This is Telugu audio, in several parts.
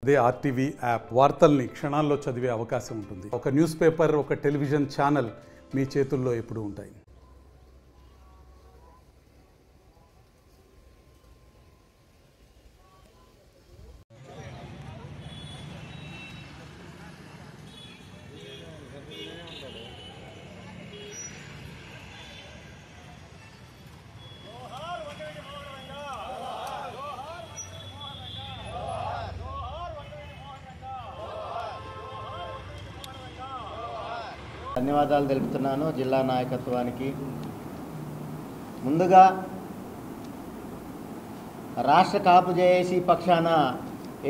అదే ఆర్టీవీ యాప్ వార్తల్ని క్షణాల్లో చదివే అవకాశం ఉంటుంది. ఒక న్యూస్ పేపర్, ఒక టెలివిజన్ ఛానల్ మీ చేతుల్లో ఎప్పుడూ ఉంటాయి. ధన్యవాదాలు తెలుపుతున్నాను జిల్లా నాయకత్వానికి. ముందుగా రాష్ట్ర కాపు జేఏసీ పక్షాన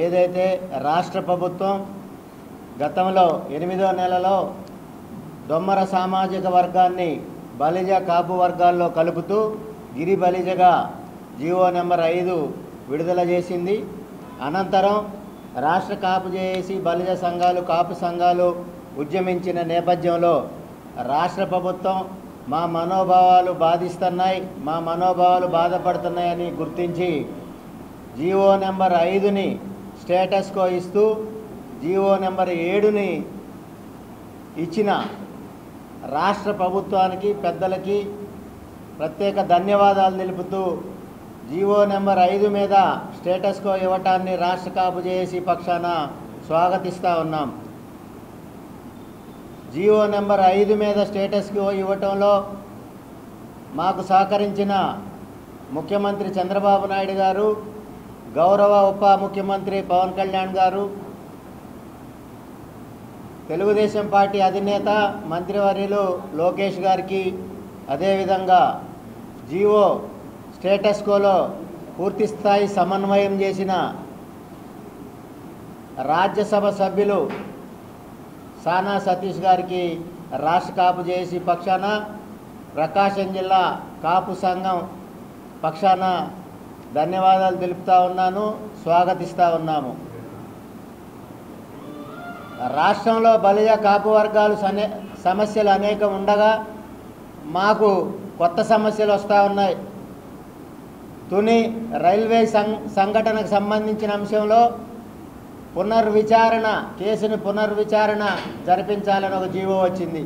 ఏదైతే రాష్ట్ర ప్రభుత్వం గతంలో 8వ నెలలో దొమ్మర సామాజిక వర్గాన్ని బలిజ కాపు వర్గాల్లో కలుపుతూ గిరి బలిజగా జీవో నెంబర్ 5 విడుదల చేసింది. అనంతరం రాష్ట్ర కాపు జేఏసీ బలిజ సంఘాలు కాపు సంఘాలు ఉద్యమించిన నేపథ్యంలో రాష్ట్ర ప్రభుత్వం మా మనోభావాలు బాధిస్తున్నాయి, మా మనోభావాలు బాధపడుతున్నాయని గుర్తించి జీవో నెంబర్ 5ని స్టేటస్ కో ఇస్తూ జీవో నెంబర్ 7ని ఇచ్చిన రాష్ట్ర ప్రభుత్వానికి పెద్దలకి ప్రత్యేక ధన్యవాదాలు తెలుపుతూ జీవో నెంబర్ 5 మీద స్టేటస్ కో ఇవ్వటాన్ని రాష్ట్ర కాపు జేఏసీ పక్షాన స్వాగతిస్తూ ఉన్నాం. జీవో నెంబర్ 5 మీద స్టేటస్ కో ఇవ్వటంలో మాకు సహకరించిన ముఖ్యమంత్రి చంద్రబాబు నాయుడు గారు, గౌరవ ఉప ముఖ్యమంత్రి పవన్ కళ్యాణ్ గారు, తెలుగుదేశం పార్టీ అధినేత మంత్రివర్యులు లోకేష్ గారికి, అదేవిధంగా జీవో స్టేటస్ కోలో పూర్తిస్థాయి సమన్వయం చేసిన రాజ్యసభ సభ్యులు సానా సతీష్ గారికి రాష్ట్ర కాపు జేఏసీ పక్షాన, ప్రకాశం జిల్లా కాపు సంఘం పక్షాన ధన్యవాదాలు తెలుపుతూ ఉన్నాను, స్వాగతిస్తూ ఉన్నాము. రాష్ట్రంలో బలిజ కాపు వర్గాలు సమస్యలు అనేకం ఉండగా మాకు కొత్త సమస్యలు వస్తూ ఉన్నాయి. తుని రైల్వే సంఘటనకు సంబంధించిన అంశంలో కేసుని పునర్విచారణ జరిపించాలని ఒక జీవో వచ్చింది.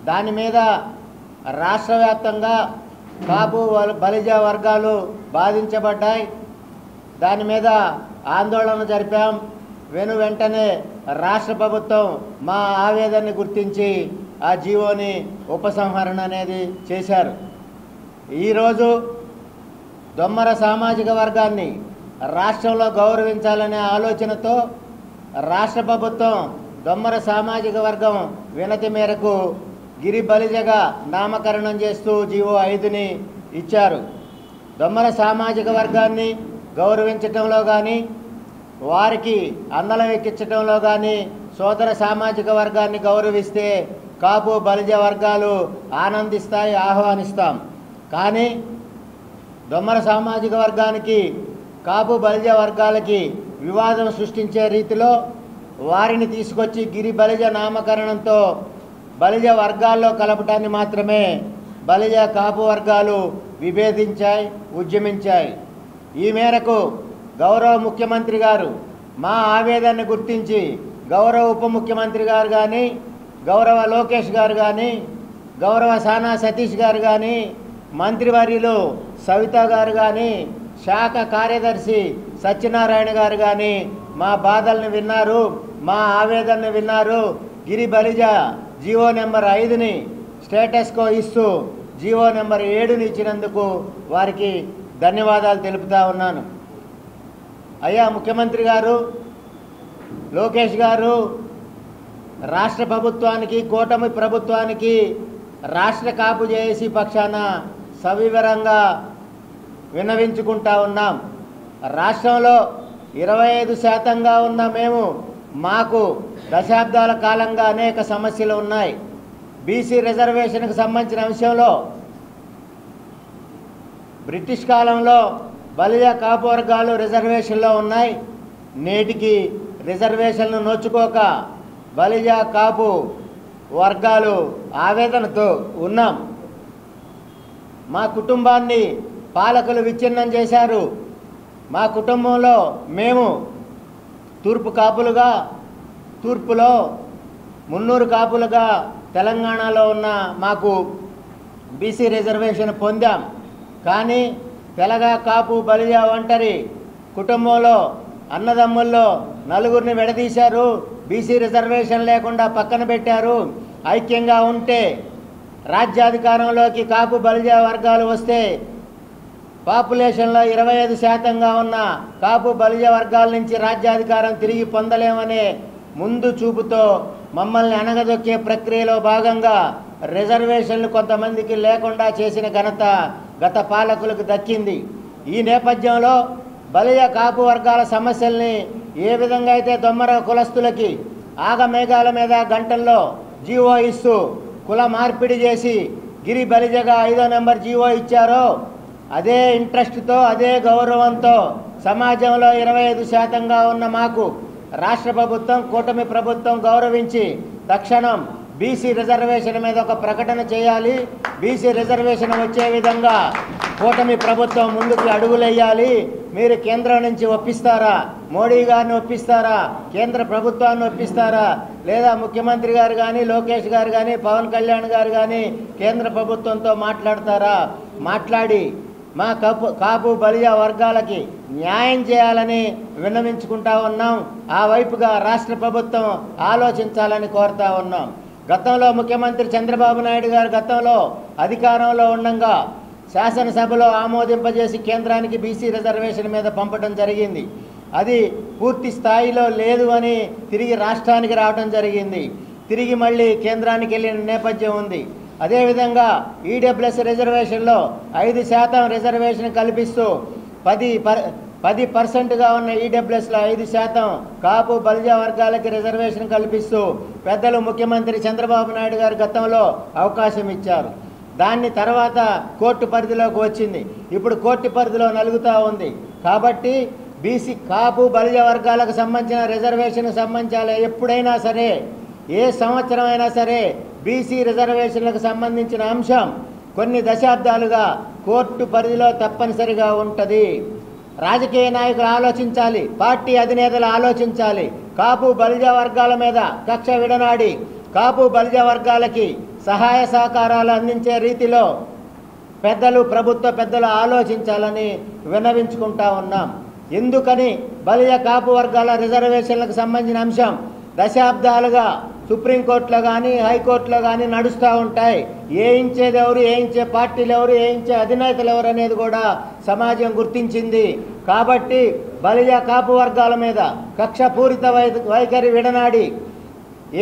దాని మీద రాష్ట్ర వ్యాప్తంగా కాపు బలిజ వర్గాలు బాధించబడ్డాయి. దాని మీద ఆందోళన జరిపాం. వెంటనే రాష్ట్ర ప్రభుత్వం మా ఆవేదనని గుర్తించి ఆ జీవోని ఉపసంహరణ అనేది చేశారు. ఈరోజు దొమ్మర సామాజిక వర్గాన్ని రాష్ట్రంలో గౌరవించాలనే ఆలోచనతో రాష్ట్ర ప్రభుత్వం దొమ్మర సామాజిక వర్గం వినతి మేరకు గిరి బలిజగా నామకరణం చేస్తూ జీవో 5ని ఇచ్చారు. దొమ్మర సామాజిక వర్గాన్ని గౌరవించటంలో కానీ, వారికి అందలం ఎక్కించడంలో కానీ సోదర సామాజిక వర్గాన్ని గౌరవిస్తే కాపు బలిజ వర్గాలు ఆనందిస్తాయి, ఆహ్వానిస్తాం. కానీ దొమ్మర సామాజిక వర్గానికి కాపు బలిజ వర్గాలకి వివాదం సృష్టించే రీతిలో వారిని తీసుకొచ్చి గిరి బలిజ నామకరణంతో బలిజ వర్గాల్లో కలపటాన్ని మాత్రమే బలిజ కాపు వర్గాలు విభేదించాయి, ఉద్యమించాయి. ఈ మేరకు గౌరవ ముఖ్యమంత్రి గారు మా ఆవేదనను గుర్తించి గౌరవ ఉప ముఖ్యమంత్రి గారు కానీ, గౌరవ లోకేష్ గారు కానీ, గౌరవ సానా సతీష్ గారు కానీ, మంత్రివర్యులు సవిత గారు కానీ, శాఖ కార్యదర్శి సత్యనారాయణ గారు కానీ మా బాధల్ని విన్నారు, మా ఆవేదనని విన్నారు. గిరి బలిజ జీవో నెంబర్ 5ని స్టేటస్ కో ఇస్తూ జీవో నెంబర్ 7ని ఇచ్చినందుకు వారికి ధన్యవాదాలు తెలుపుతూ ఉన్నాను. అయ్యా ముఖ్యమంత్రి గారు, లోకేష్ గారు, రాష్ట్ర ప్రభుత్వానికి, కూటమి ప్రభుత్వానికి రాష్ట్ర కాపు జేఏసీ పక్షాన సవివరంగా విన్నవించుకుంటా ఉన్నాం. రాష్ట్రంలో 25% ఉన్న మేము, మాకు దశాబ్దాల కాలంగా అనేక సమస్యలు ఉన్నాయి. బీసీ రిజర్వేషన్కు సంబంధించిన అంశంలో బ్రిటిష్ కాలంలో బలిజ కాపు వర్గాలు రిజర్వేషన్లో ఉన్నాయి. నేటికి రిజర్వేషన్లు నోచుకోక బలిజ కాపు వర్గాలు ఆవేదనతో ఉన్నాం. మా కుటుంబాన్ని పాలకులు విచ్ఛిన్నం చేశారు. మా కుటుంబంలో మేము తూర్పులో 300 కాపులుగా తెలంగాణలో ఉన్న మాకు బీసీ రిజర్వేషన్ పొందాం. కానీ తెలగ, కాపు, బలిజ ఒంటరి కుటుంబంలో అన్నదమ్ముల్లో 4గురిని విడదీశారు. బీసీ రిజర్వేషన్ లేకుండా పక్కన పెట్టారు. ఐక్యంగా ఉంటే రాజ్యాధికారంలోకి కాపు, బలిజ వర్గాలు వస్తే పాపులేషన్లో 25% ఉన్న కాపు, బలిజ వర్గాల నుంచి రాజ్యాధికారం తిరిగి పొందలేమనే ముందు చూపుతో మమ్మల్ని అణగదొక్కే ప్రక్రియలో భాగంగా రిజర్వేషన్లు కొంతమందికి లేకుండా చేసిన ఘనత గత పాలకులకు దక్కింది. ఈ నేపథ్యంలో బలిజ, కాపు వర్గాల సమస్యల్ని ఏ విధంగా అయితే దొమ్మర కులస్తులకి ఆగమేఘాల మీద గంటల్లో జీవో ఇస్తూ కుల మార్పిడి చేసి గిరి బలిజగా 5వ నెంబర్ జీవో ఇచ్చారో అదే ఇంట్రెస్ట్తో, అదే గౌరవంతో సమాజంలో 25%గా ఉన్న మాకు రాష్ట్ర ప్రభుత్వం, కూటమి ప్రభుత్వం గౌరవించి తక్షణం బీసీ రిజర్వేషన్ మీద ఒక ప్రకటన చేయాలి. బీసీ రిజర్వేషన్ వచ్చే విధంగా కూటమి ప్రభుత్వం ముందుకు అడుగులేయాలి. మీరు కేంద్రం నుంచి ఒప్పిస్తారా? మోడీ గారిని ఒప్పిస్తారా? కేంద్ర ప్రభుత్వాన్ని ఒప్పిస్తారా? లేదా ముఖ్యమంత్రి గారు కానీ, లోకేష్ గారు కానీ, పవన్ కళ్యాణ్ గారు కానీ కేంద్ర ప్రభుత్వంతో మాట్లాడతారా? మాట్లాడి మా కాపు, బలిజ వర్గాలకి న్యాయం చేయాలని విన్నవించుకుంటా ఉన్నాం. ఆ వైపుగా రాష్ట్ర ప్రభుత్వం ఆలోచించాలని కోరుతా ఉన్నాం. గతంలో ముఖ్యమంత్రి చంద్రబాబు నాయుడు గారు గతంలో అధికారంలో ఉండగా శాసనసభలో ఆమోదింపజేసి కేంద్రానికి బీసీ రిజర్వేషన్ మీద పంపడం జరిగింది. అది పూర్తి స్థాయిలో లేదు అని తిరిగి రాష్ట్రానికి రావడం జరిగింది. తిరిగి మళ్ళీ కేంద్రానికి వెళ్ళిన నేపథ్యం ఉంది. అదేవిధంగా ఈడబ్ల్యూఎస్ రిజర్వేషన్లో 5% రిజర్వేషన్ కల్పిస్తూ 10% ఉన్న ఈడబ్ల్యూఎస్లో 5% కాపు, బలిజ వర్గాలకి రిజర్వేషన్ కల్పిస్తూ పెద్దలు ముఖ్యమంత్రి చంద్రబాబు నాయుడు గారు గతంలో అవకాశం ఇచ్చారు. దాన్ని తర్వాత కోర్టు పరిధిలోకి వచ్చింది. ఇప్పుడు కోర్టు పరిధిలో నలుగుతూ ఉంది. కాబట్టి బీసీ, కాపు, బలిజ వర్గాలకు సంబంధించిన రిజర్వేషన్కి సంబంధించాలి. ఎప్పుడైనా సరే, ఏ సంవత్సరం అయినా సరే బీసీ రిజర్వేషన్లకు సంబంధించిన అంశం కొన్ని దశాబ్దాలుగా కోర్టు పరిధిలో తప్పనిసరిగా ఉంటుంది. రాజకీయ నాయకులు ఆలోచించాలి, పార్టీ అధినేతలు ఆలోచించాలి. కాపు, బలిజ వర్గాల మీద కక్ష విడనాడి కాపు, బలిజ వర్గాలకి సహాయ సహకారాలు అందించే రీతిలో ప్రభుత్వ పెద్దలు ఆలోచించాలని విన్నవించుకుంటా ఉన్నాం. ఎందుకని బలిజ, కాపు వర్గాల రిజర్వేషన్లకు సంబంధించిన అంశం దశాబ్దాలుగా సుప్రీంకోర్టులో కానీ, హైకోర్టులో కానీ నడుస్తూ ఉంటాయి. ఏయించేది ఎవరు, ఏయించే పార్టీలు ఎవరు, ఏయించే అధినేతలు ఎవరు అనేది కూడా సమాజం గుర్తించింది. కాబట్టి బలిజ, కాపు వర్గాల మీద కక్షపూరిత వైఖరి విడనాడి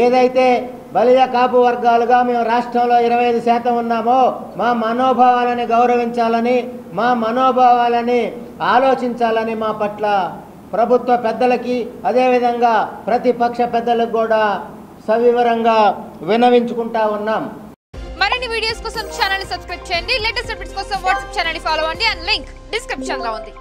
ఏదైతే బలిజ, కాపు వర్గాలుగా మేము రాష్ట్రంలో 25% ఉన్నామో మా మనోభావాలని గౌరవించాలని, మా మనోభావాలని ఆలోచించాలని మా పట్ల ప్రభుత్వ పెద్దలకి, అదేవిధంగా ప్రతిపక్ష పెద్దలకు కూడా సవివరంగా విన్నవించుకుంటా ఉన్నాం. మరిన్ని వీడియోస్ కోసం ఛానల్ ని సబ్స్క్రైబ్ చేయండి. లేటెస్ట్ అప్డేట్స్ కోసం వాట్సాప్ ఛానల్ ని ఫాలో అవ్వండి. అండ్ లింక్ డిస్క్రిప్షన్ లో ఉంది.